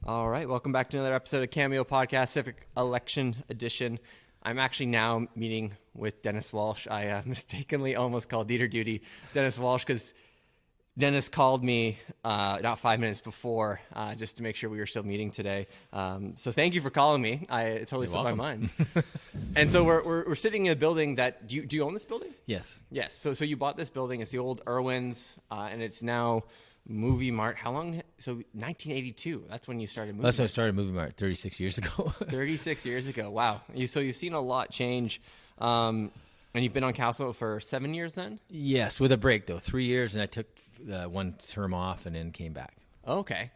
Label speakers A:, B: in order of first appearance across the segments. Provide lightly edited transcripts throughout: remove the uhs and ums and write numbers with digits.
A: All right, welcome back to another episode of Cameo Podcast, Civic Election Edition. I'm actually now meeting with Denis Walsh. I mistakenly almost called Dieter Duty Denis Walsh because Denis called me not 5 minutes before just to make sure we were still meeting today. So thank you for calling me. I totally slipped my mind. And so we're sitting in a building that, do you own this building?
B: Yes.
A: Yes. So you bought this building. It's the old Irwin's, and it's now Movie Mart. How long? So 1982. That's when you started Movie Mart.
B: That's when I started Movie Mart 36 years ago.
A: 36 years ago. Wow. So you've seen a lot change. And you've been on council for 7 years then?
B: Yes, with a break though. 3 years, and I took one term off and then came back.
A: Okay.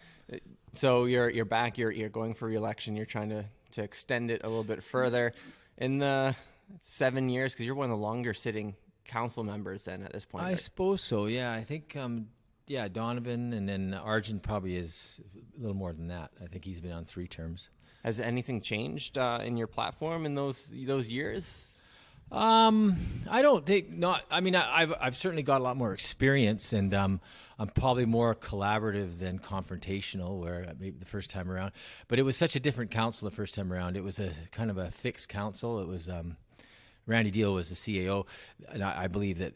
A: So you're back. You're going for re-election. You're trying to extend it a little bit further. In the 7 years, because you're one of the longer sitting council members then at this point.
B: I suppose so, yeah. I think, Donovan, and then Arjun probably is a little more than that. I think he's been on 3 terms. Has
A: anything changed in your platform in those years?
B: I don't think not. I mean, I've certainly got a lot more experience, and I'm probably more collaborative than confrontational. Where maybe the first time around, but it was such a different council the first time around. It was a kind of a fixed council. It was Randy Deal was the CAO, and I believe that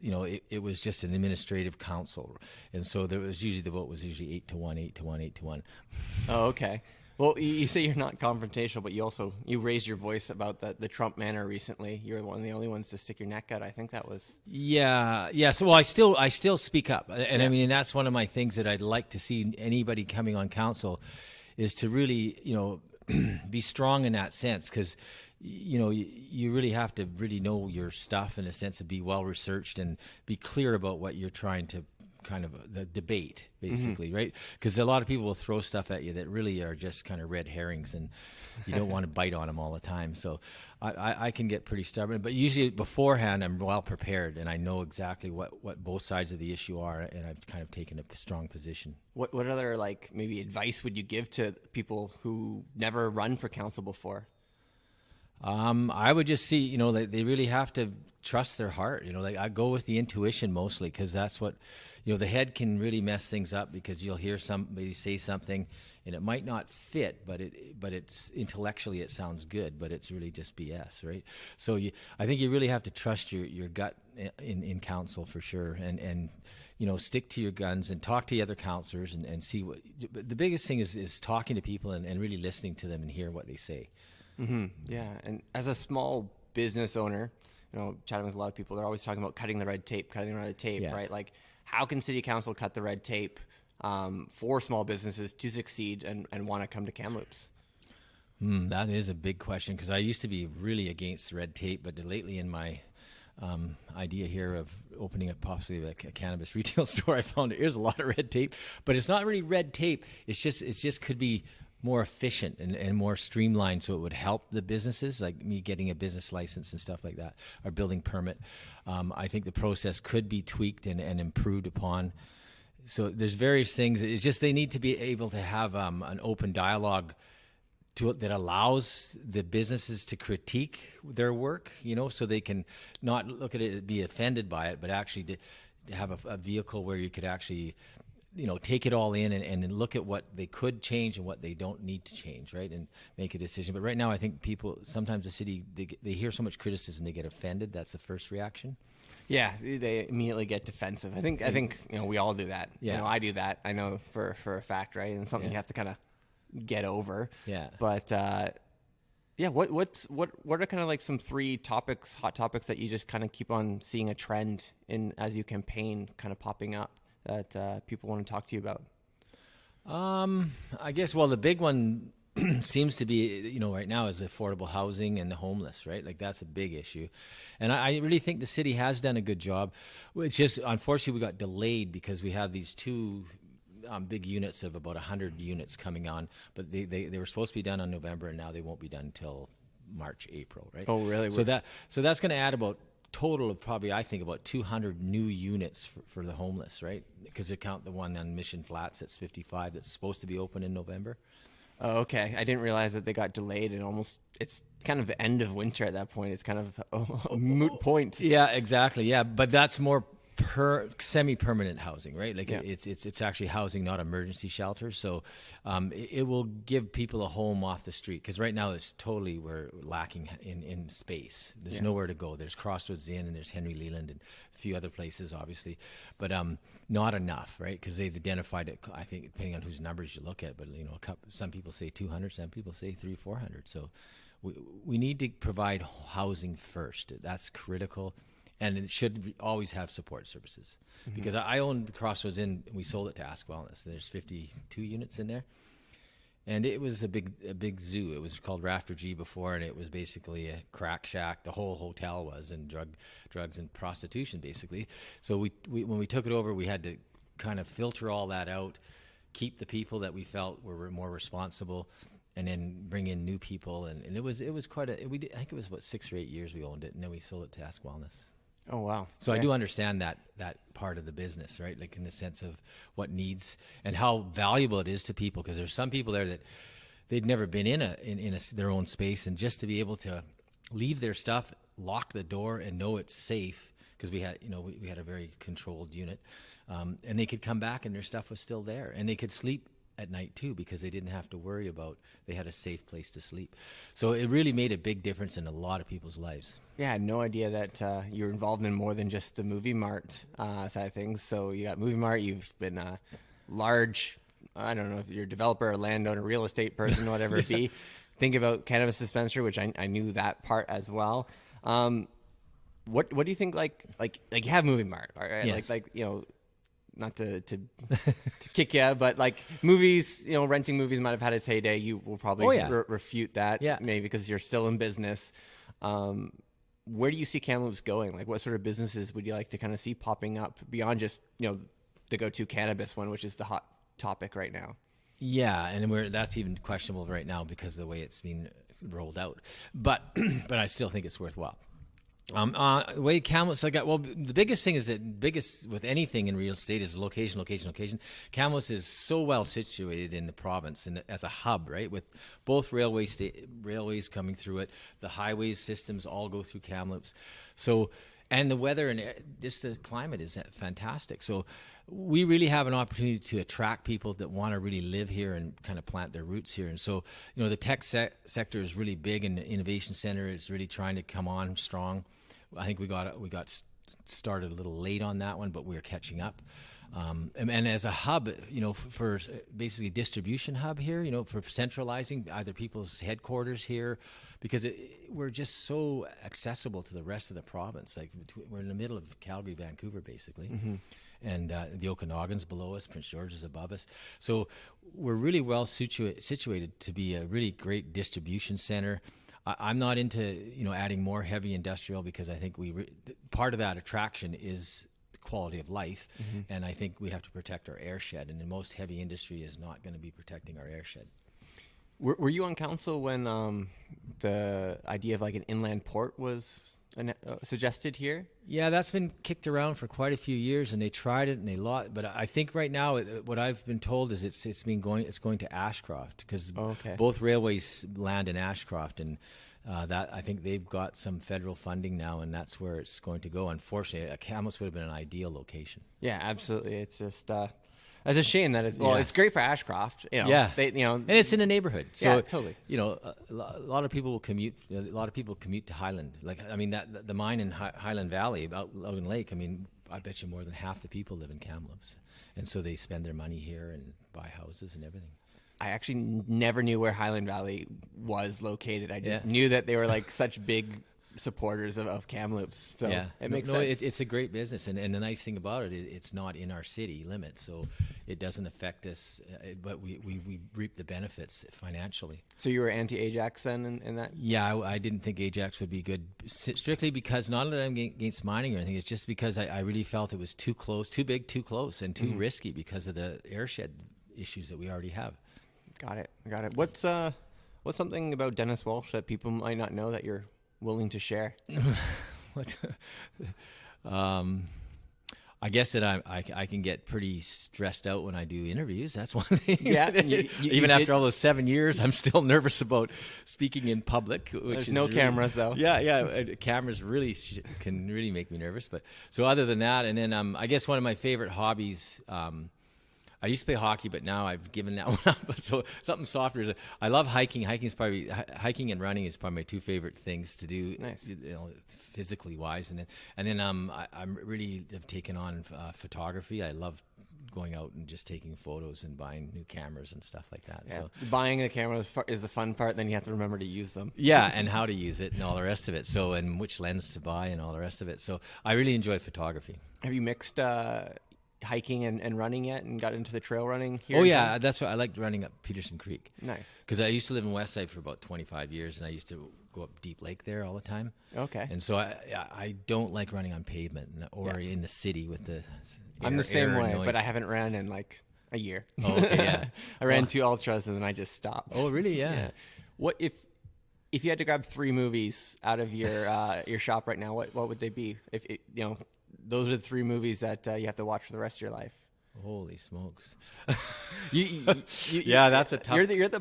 B: it was just an administrative council, and so there was usually the vote was usually 8-1, 8-1, 8-1.
A: Oh, okay. Well, you say you're not confrontational, but you raised your voice about the Trump manor recently. You're one of the only ones to stick your neck out. I think that was.
B: Yeah. So I still speak up, and yeah. I mean that's one of my things that I'd like to see anybody coming on council is to really be strong in that sense, because you really have to really know your stuff in a sense of be well researched and be clear about what you're trying to kind of the debate, basically, mm-hmm. right? Because a lot of people will throw stuff at you that really are just kind of red herrings, and you don't want to bite on them all the time. So I can get pretty stubborn, but usually beforehand I'm well prepared and I know exactly what both sides of the issue are, and I've kind of taken a strong position.
A: What other maybe advice would you give to people who never run for council before?
B: I would just see, they really have to trust their heart. I go with the intuition mostly, because that's what, the head can really mess things up, because you'll hear somebody say something and it might not fit, but it's intellectually it sounds good, but it's really just BS, right? So I think you really have to trust your gut in council for sure, and stick to your guns and talk to the other councillors and see what. The biggest thing is talking to people and really listening to them and hear what they say.
A: Mm-hmm. Yeah, and as a small business owner, chatting with a lot of people, they're always talking about cutting the red tape, yeah. Right? Like, how can city council cut the red tape for small businesses to succeed and want to come to Kamloops?
B: That is a big question, because I used to be really against red tape, but lately in my idea here of opening up possibly a cannabis retail store, I found there's a lot of red tape, but it's not really red tape. It's just could be more efficient and more streamlined, so it would help the businesses, like me getting a business license and stuff like that, or building permit. I think the process could be tweaked and improved upon. So there's various things. It's just they need to be able to have an open dialogue that allows the businesses to critique their work, so they can not look at it and be offended by it, but actually to have a vehicle where you could actually take it all in and look at what they could change and what they don't need to change, right, and make a decision. But right now, I think people, sometimes the city, they hear so much criticism, they get offended. That's the first reaction.
A: Yeah, they immediately get defensive. I think we all do that.
B: Yeah.
A: I do that. I know for a fact, right? And something you have to kind of get over.
B: Yeah.
A: But what are kind of like some 3 hot topics that you just kind of keep on seeing a trend in as you campaign, kind of popping up, that people want to talk to you about?
B: I guess, well, the big one seems to be, right now is affordable housing and the homeless, right? Like, that's a big issue. And I really think the city has done a good job. It's just, unfortunately, we got delayed because we have these 2 big units of about 100 units coming on, but they were supposed to be done on November, and now they won't be done until March, April, right?
A: Oh, really?
B: So that's going to add about total of probably, I think, about 200 new units for the homeless, right? Because they count the one on Mission Flats that's 55 that's supposed to be open in November.
A: Oh, okay. I didn't realize that they got delayed, and it's kind of the end of winter at that point. It's kind of a moot point.
B: Yeah, exactly. Yeah, but that's more semi-permanent housing, right? Like it's actually housing, not emergency shelters. So it will give people a home off the street, because right now we're lacking in space. There's nowhere to go. There's Crossroads Inn and there's Henry Leland and a few other places, obviously, but not enough, right? Because they've identified it, I think, depending on whose numbers you look at, but some people say 200, some people say 300-400. So we need to provide housing first. That's critical. And it should always have support services, because I owned the Crossroads Inn. We sold it to Ask Wellness. There's 52 units in there, and it was a big zoo. It was called Rafter G before, and it was basically a crack shack. The whole hotel was, and drugs and prostitution, basically. So we when we took it over, we had to kind of filter all that out, keep the people that we felt were more responsible, and then bring in new people. And it was quite I think it was about 6 or 8 years we owned it, and then we sold it to Ask Wellness.
A: Oh, wow.
B: So I do understand that part of the business, right? Like in the sense of what needs and how valuable it is to people, because there's some people there that they'd never been in their own space, and just to be able to leave their stuff, lock the door, and know it's safe, because we had a very controlled unit, and they could come back and their stuff was still there, and they could sleep at night too, because they didn't have to worry about, they had a safe place to sleep. So it really made a big difference in a lot of people's lives.
A: Yeah, I had no idea that you're involved in more than just the Movie Mart side of things. So you got Movie Mart, you've been a large, I don't know if you're a developer, a landowner, real estate person, whatever it be. Think about cannabis dispensary, which I knew that part as well. What do you think, like you have Movie Mart, right?
B: Yes.
A: Like not to kick you, but like movies, renting movies might have had its heyday. You will probably refute that, maybe because you're still in business. Where do you see Kamloops going? Like, what sort of businesses would you like to kind of see popping up beyond just, the go-to cannabis one, which is the hot topic right now?
B: Yeah, and that's even questionable right now because of the way it's being rolled out. But I still think it's worthwhile. The way Kamloops, the biggest thing is with anything in real estate is location. Kamloops is so well situated in the province and as a hub, right? With both railways coming through it, the highways systems all go through Kamloops. So, and the weather and just the climate is fantastic. So we really have an opportunity to attract people that want to really live here and kind of plant their roots here. And so, the tech sector is really big, and the innovation center is really trying to come on strong. I think we got started a little late on that one, but we're catching up. And as a hub, for basically distribution hub here, for centralizing either people's headquarters here, because we're just so accessible to the rest of the province. Like we're in the middle of Calgary, Vancouver, basically. Mm-hmm. And the Okanagan's below us, Prince George is above us. So we're really well situated to be a really great distribution center. I'm not into, adding more heavy industrial, because I think part of that attraction is the quality of life. Mm-hmm. And I think we have to protect our airshed. And in most heavy industry is not going to be protecting our airshed.
A: Were you on council when the idea of like an inland port was suggested here?
B: Yeah, that's been kicked around for quite a few years, and they tried it and they lost. But I think right now, what I've been told is it's going to Ashcroft, because both railways land in Ashcroft, and that I think they've got some federal funding now, and that's where it's going to go. Unfortunately, Kamloops would have been an ideal location.
A: Yeah, absolutely. It's just. It's a shame that it's great for Ashcroft.
B: Yeah, and it's in a neighborhood. So,
A: totally.
B: A lot of people will commute. A lot of people commute to Highland. That the mine in Highland Valley, out Logan Lake. I bet you more than half the people live in Kamloops, and so they spend their money here and buy houses and everything.
A: I actually never knew where Highland Valley was located. I just knew that they were like such big supporters of Kamloops. So it makes sense.
B: It's a great business, and the nice thing about it is it's not in our city limits, so it doesn't affect us, but we reap the benefits financially.
A: So you were anti-Ajax then in that?
B: Yeah, I didn't think Ajax would be good, strictly because, not that I'm against mining or anything, it's just because I really felt it was too close, too big, too close, and too risky because of the airshed issues that we already have.
A: Got it. What's something about Denis Walsh that people might not know that you're willing to share?
B: What? I guess that I can get pretty stressed out when I do interviews. That's one thing.
A: Yeah.
B: Even after all those 7 years, I'm still nervous about speaking in public.
A: There's no cameras though.
B: Yeah. Cameras really can really make me nervous. But so other than that, and then I guess one of my favorite hobbies. I used to play hockey, but now I've given that one up. So something softer is I love hiking. Hiking and running is probably my two favorite things to do.
A: Nice.
B: Physically wise, and then I'm really have taken on photography. I love going out and just taking photos and buying new cameras and stuff like that.
A: Yeah.
B: So
A: buying the cameras is the fun part. Then you have to remember to use them.
B: Yeah, and how to use it and all the rest of it. So and which lens to buy and all the rest of it. So I really enjoy photography.
A: Have you mixed hiking and running yet and got into the trail running here?
B: Oh yeah, that's what I liked running up Peterson Creek.
A: Nice.
B: Because I used to live in Westside for about 25 years, and I used to go up Deep Lake there all the time.
A: Okay.
B: And so I don't like running on pavement or in the city with the
A: I'm the same way,
B: noise.
A: but I haven't ran in like a year.
B: Oh, okay, yeah.
A: I ran 2 ultras and then I just stopped.
B: Oh, really? Yeah.
A: What if you had to grab 3 movies out of your shop right now? What would they be? If those are the 3 movies that you have to watch for the rest of your life.
B: Holy smokes!
A: Yeah,
B: that's a tough.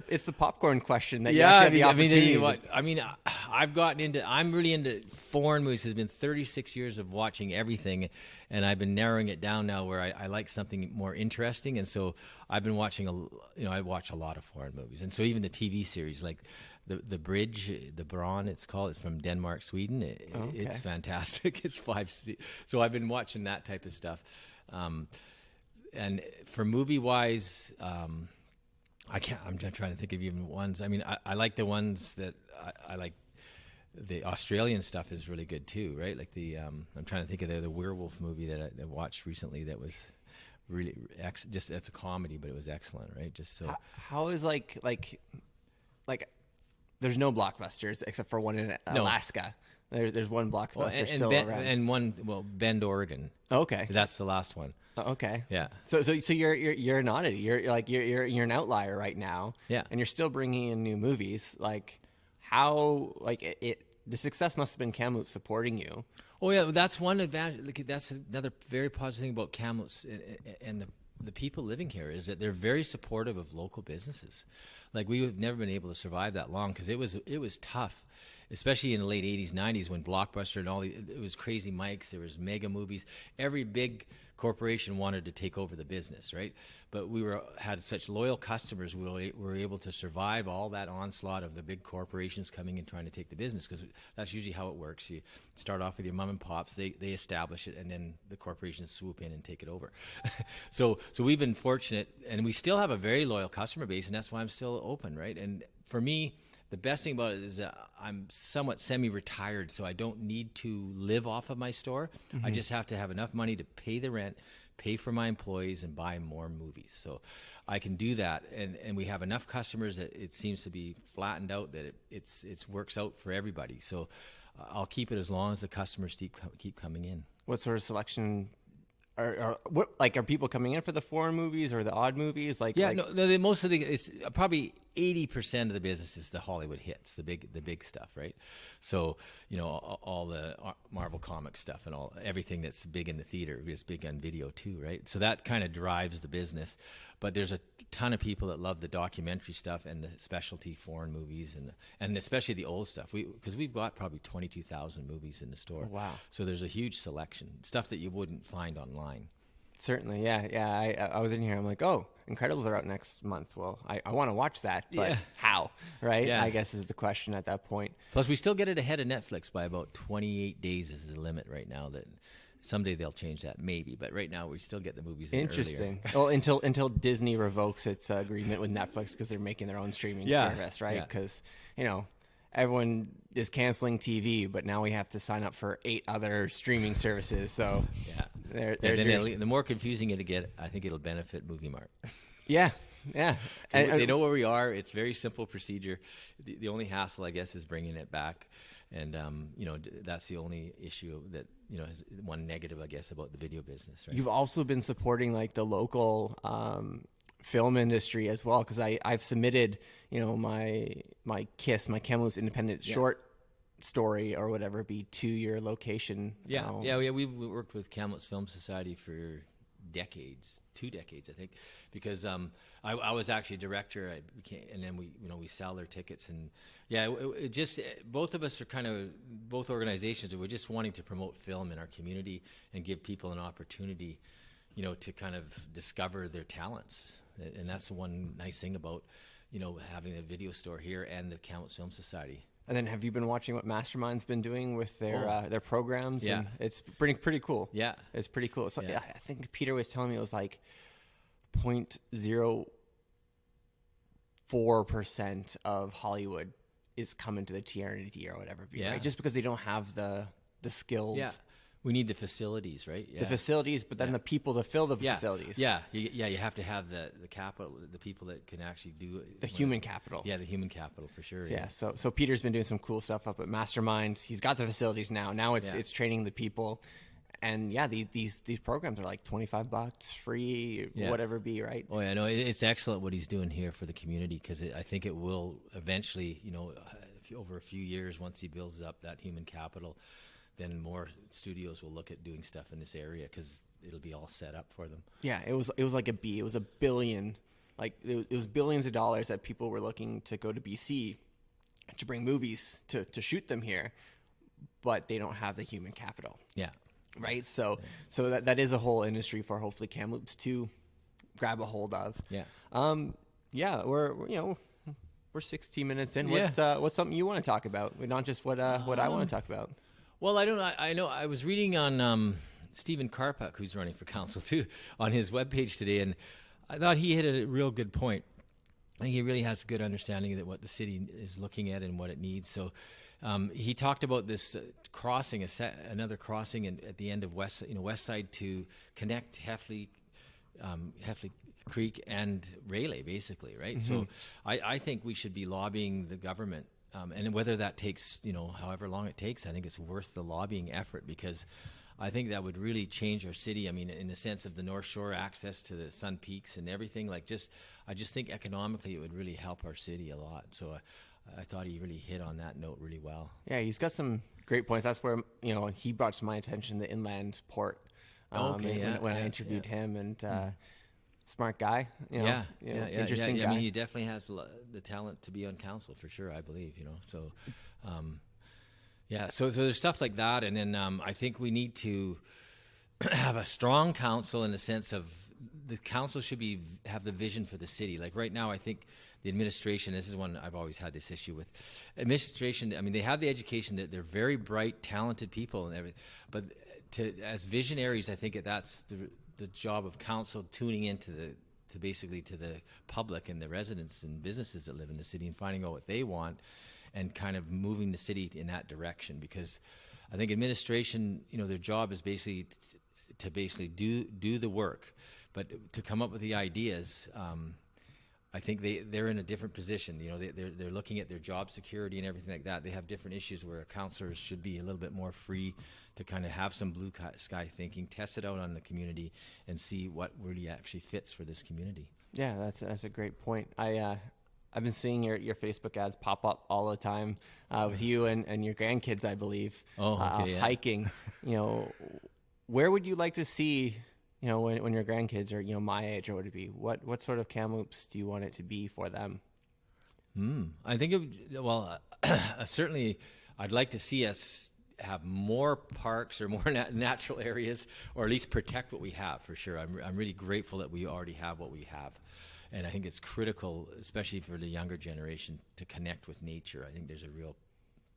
A: It's the popcorn question that you actually have the opportunity.
B: I've gotten into. I'm really into foreign movies. It's been 36 years of watching everything, and I've been narrowing it down now where I like something more interesting. And so I've been watching I watch a lot of foreign movies, and so even the TV series like. The Bridge, the Braun, it's called. It's from Denmark, Sweden. It's fantastic. It's 5. So I've been watching that type of stuff. And for movie wise, I'm trying to think of even ones. I mean, I like the ones that I like. The Australian stuff is really good too, right? Like I'm trying to think of the werewolf movie that I watched recently that was really just it's a comedy, but it was excellent, right? Just so.
A: How is like. There's no blockbusters except for one in Alaska. There's one blockbuster still around, and one Bend, Oregon.
B: Okay, that's the last one.
A: Okay,
B: yeah.
A: So you're an oddity. You're an outlier right now.
B: Yeah,
A: and you're still bringing in new movies. Like how the success must have been Kamloops supporting you.
B: Oh yeah, that's one advantage. That's another very positive thing about Kamloops and the people living here is that they're very supportive of local businesses. Like we've never been able to survive that long because it was tough, especially in the late 80s, 90s when Blockbuster and it was Crazy Mike's, there was mega movies. Every big corporation wanted to take over the business, right? But we had such loyal customers, we were able to survive all that onslaught of the big corporations coming and trying to take the business because that's usually how it works. You start off with your mom and pops, they establish it, and then the corporations swoop in and take it over. So we've been fortunate, and we still have a very loyal customer base, and that's why I'm still open, right? And for me, the best thing about it is that I'm somewhat semi-retired, so I don't need to live off of my store. Mm-hmm. I just have to have enough money to pay the rent, pay for my employees, and buy more movies. So I can do that, and we have enough customers that it seems to be flattened out that it works out for everybody. So I'll keep it as long as the customers keep coming in.
A: What sort of selection? Are people coming in for the foreign movies or the odd movies?
B: Most of it's probably 80% of the business is the Hollywood hits, the big stuff, right? So all the Marvel comic stuff and everything that's big in the theater is big on video too, right? So that kind of drives the business. But there's a ton of people that love the documentary stuff and the specialty foreign movies and especially the old stuff. Because we've got probably 22,000 movies in the store.
A: Oh, wow!
B: So there's a huge selection, stuff that you wouldn't find online.
A: Certainly, yeah. I was in here. I'm like, oh, Incredibles are out next month. Well, I want to watch that, but how? Right? Yeah. I guess is the question at that point.
B: Plus, we still get it ahead of Netflix by about 28 days is the limit right now. That someday they'll change that, maybe. But right now, we still get the movies in
A: Interesting.
B: earlier.
A: Well, until Disney revokes its agreement with Netflix because they're making their own streaming service, right? Because everyone is canceling TV, but now we have to sign up for 8 other streaming services. So
B: the more confusing it'll get, I think it'll benefit Movie Mart.
A: Yeah.
B: And they know where we are. It's a very simple procedure. The only hassle, I guess, is bringing it back. And, that's the only issue that, is one negative, I guess, about the video business. Right?
A: You've also been supporting like the local film industry as well, because I've submitted, my KISS, my Kamloops Independent Short story or whatever be to your location.
B: We worked with Kamloops Film Society for decades, 2 decades, I think, because I was actually a director. And then we sell their tickets, and it just both of us are kind of, both organizations, we're just wanting to promote film in our community and give people an opportunity, to kind of discover their talents. And that's the one nice thing about, having a video store here and the Kamloops Film Society.
A: And then have you been watching what Mastermind's been doing with their programs?
B: Yeah.
A: And it's pretty cool.
B: Yeah.
A: It's pretty cool. It's like, I think Peter was telling me it was like 0.04% of Hollywood is coming to the TRND or whatever. Right? Just because they don't have the skills.
B: Yeah. We need the facilities, right? Yeah.
A: The facilities, but then the people to fill the facilities.
B: Yeah. You have to have the capital, the people that can actually do it.
A: The human capital.
B: Yeah, the human capital for sure.
A: Yeah. So Peter's been doing some cool stuff up at Mastermind. He's got the facilities now. Now it's training the people, and these programs are like $25 free, whatever be, right?
B: Oh yeah, no, it's excellent what he's doing here for the community, because I think it will eventually, over a few years, once he builds up that human capital, then more studios will look at doing stuff in this area because it'll be all set up for them. Yeah,
A: it was like it was $1 billion, like it was billions of dollars that people were looking to go to BC to bring movies to shoot them here, but they don't have the human capital.
B: Yeah.
A: Right. So that is a whole industry for hopefully Kamloops to grab a hold of.
B: Yeah.
A: We're 16 minutes in.
B: Yeah.
A: What's something you want to talk about? Not just what I want to talk about.
B: Well, I don't know. I know I was reading on Stephen Karpuk, who's running for council too, on his webpage today, and I thought he hit a real good point. I think he really has a good understanding of what the city is looking at and what it needs. So he talked about this crossing, another crossing at the end of West Side to connect Heffley Creek and Rayleigh, basically, right? Mm-hmm. So I think we should be lobbying the government. And whether that takes, however long it takes, I think it's worth the lobbying effort, because I think that would really change our city. I mean, in the sense of the North Shore access to the Sun Peaks and everything, I just think economically it would really help our city a lot. So I thought he really hit on that note really well.
A: Yeah, he's got some great points. That's where, he brought to my attention the inland port when I interviewed him, and smart guy, interesting guy.
B: I mean, he definitely has the talent to be on council for sure, I believe, So, so there's stuff like that. And then I think we need to have a strong council in the sense of the council should have the vision for the city. Like right now, I think the administration, this is one I've always had this issue with. Administration, I mean, they have the education, that they're very bright, talented people and everything. But as visionaries, I think that's the job of council, tuning into to the public and the residents and businesses that live in the city and finding out what they want and kind of moving the city in that direction. Because I think administration, their job is basically to do the work, but to come up with the ideas. I think they're in a different position. They're looking at their job security and everything like that. They have different issues where councillors should be a little bit more free to kind of have some blue sky thinking, test it out on the community, and see what really actually fits for this community. Yeah,
A: that's a great point. I've been seeing your Facebook ads pop up all the time with you and your grandkids, I believe, hiking. Where would you like to see? When your grandkids are, my age, or would it be? What sort of Kamloops do you want it to be for them?
B: I think certainly I'd like to see us have more parks or more natural areas, or at least protect what we have for sure. I'm really grateful that we already have what we have. And I think it's critical, especially for the younger generation, to connect with nature. I think there's a real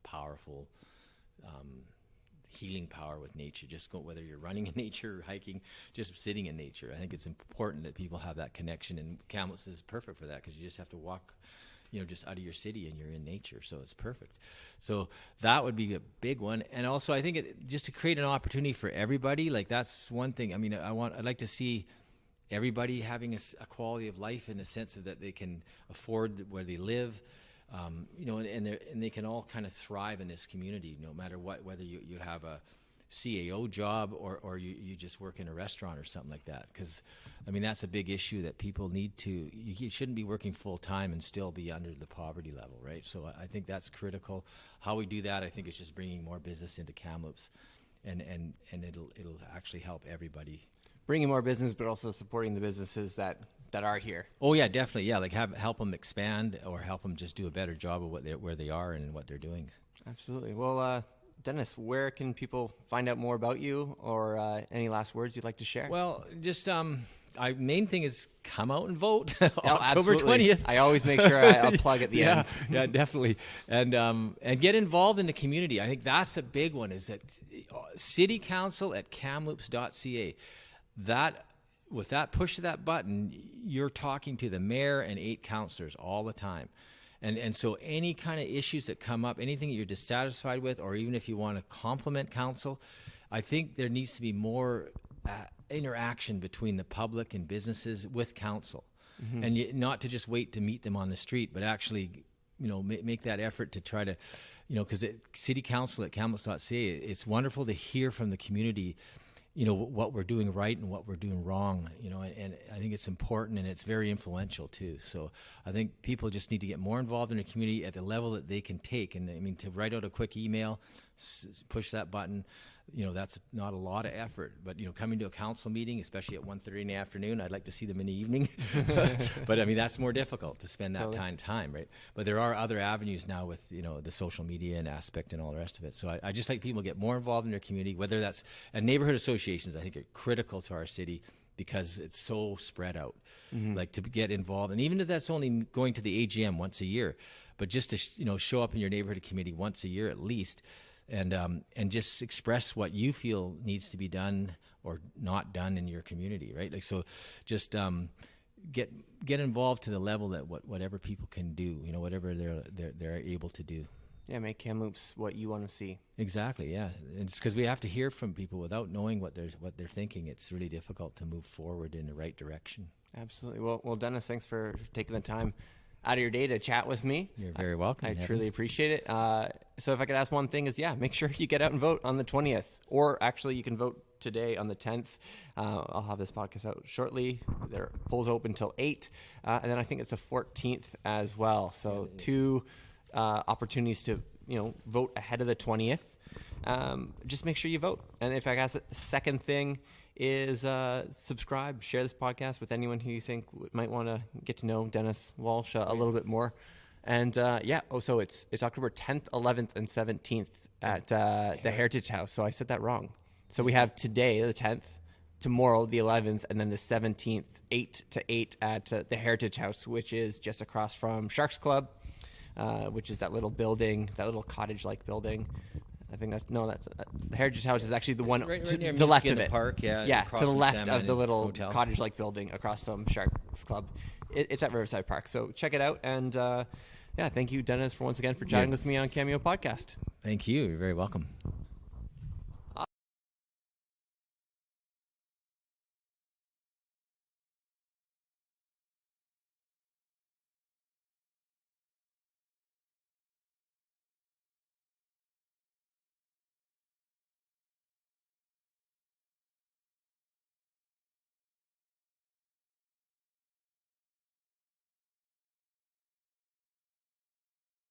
B: powerful healing power with nature. Just whether you're running in nature or hiking, just sitting in nature. I think it's important that people have that connection, and Kamloops is perfect for that, because you just have to walk, just out of your city and you're in nature. So it's perfect. So that would be a big one. And also I think just to create an opportunity for everybody, like that's one thing. I mean, I'd like to see everybody having a quality of life in the sense of that they can afford where they live. And they can all kind of thrive in this community, no matter what, whether you have CAO job or you just work in a restaurant or something like that. Because, I mean, that's a big issue that people need to, you shouldn't be working full time and still be under the poverty level, right? So I think that's critical. How we do that, I think, is just bringing more business into Kamloops, and it'll actually help everybody.
A: Bringing more business, but also supporting the businesses that are here.
B: Oh yeah, definitely. Yeah, like help them expand or help them just do a better job of where they are and what they're doing.
A: Absolutely. Well, Denis, where can people find out more about you, or any last words you'd like to share?
B: Well, just main thing is come out and vote
A: October
B: 20th.
A: I always make sure I'll plug at the end.
B: Yeah, definitely. And get involved in the community. I think that's a big one, is that city council at kamloops.ca. With that push of that button, you're talking to the mayor and 8 councillors all the time. And so any kind of issues that come up, anything that you're dissatisfied with, or even if you want to compliment council, I think there needs to be more interaction between the public and businesses with council. Mm-hmm. And not to just wait to meet them on the street, but actually, make that effort to try to, because city council at kamloops.ca, it's wonderful to hear from the community, what we're doing right and what we're doing wrong, and I think it's important, and it's very influential too. So I think people just need to get more involved in the community at the level that they can take. And I mean, to write out a quick email, push that button, that's not a lot of effort. But, coming to a council meeting, especially at 1:30 in the afternoon, I'd like to see them in the evening. But I mean, that's more difficult to spend that time, right? But there are other avenues now with, the social media and aspect and all the rest of it. So I just like people to get more involved in their community, whether that's, and neighborhood associations, I think, are critical to our city because it's so spread out. Mm-hmm. Like, to get involved, and even if that's only going to the AGM once a year, but just to show up in your neighborhood committee once a year at least, and just express what you feel needs to be done or not done in your community, right? Like, so just get involved to the level that whatever people can do, whatever they're able to do.
A: Yeah, make Kamloops what you want to see.
B: Exactly, yeah. It's because we have to hear from people without knowing what they're thinking. It's really difficult to move forward in the right direction.
A: Absolutely. Well, Denis, thanks for taking the time out of your day to chat with me.
B: You're very welcome.
A: I truly appreciate it. So if I could ask one thing is, make sure you get out and vote on the 20th, or actually you can vote today on the 10th. I'll have this podcast out shortly. Their polls open till 8. And then I think it's the 14th as well. So 2 opportunities to, vote ahead of the 20th. Just make sure you vote. And if I could ask a second thing is subscribe, share this podcast with anyone who you think might want to get to know Denis Walsh a little bit more. And so it's October 10th, 11th, and 17th at the Heritage House. So I said that wrong. So we have today, the 10th, tomorrow, the 11th, and then the 17th, 8 to 8 at the Heritage House, which is just across from Sharks Club, which is that little building, that little cottage-like building. I think the Heritage House is actually the one
B: right
A: to
B: near
A: the left of it.
B: Park,
A: to the left of the little cottage-like building across from Sharks Club. It's at Riverside Park. So check it out. And thank you, Denis, once again for chatting with me on Cameo Podcast.
B: Thank you. You're very welcome.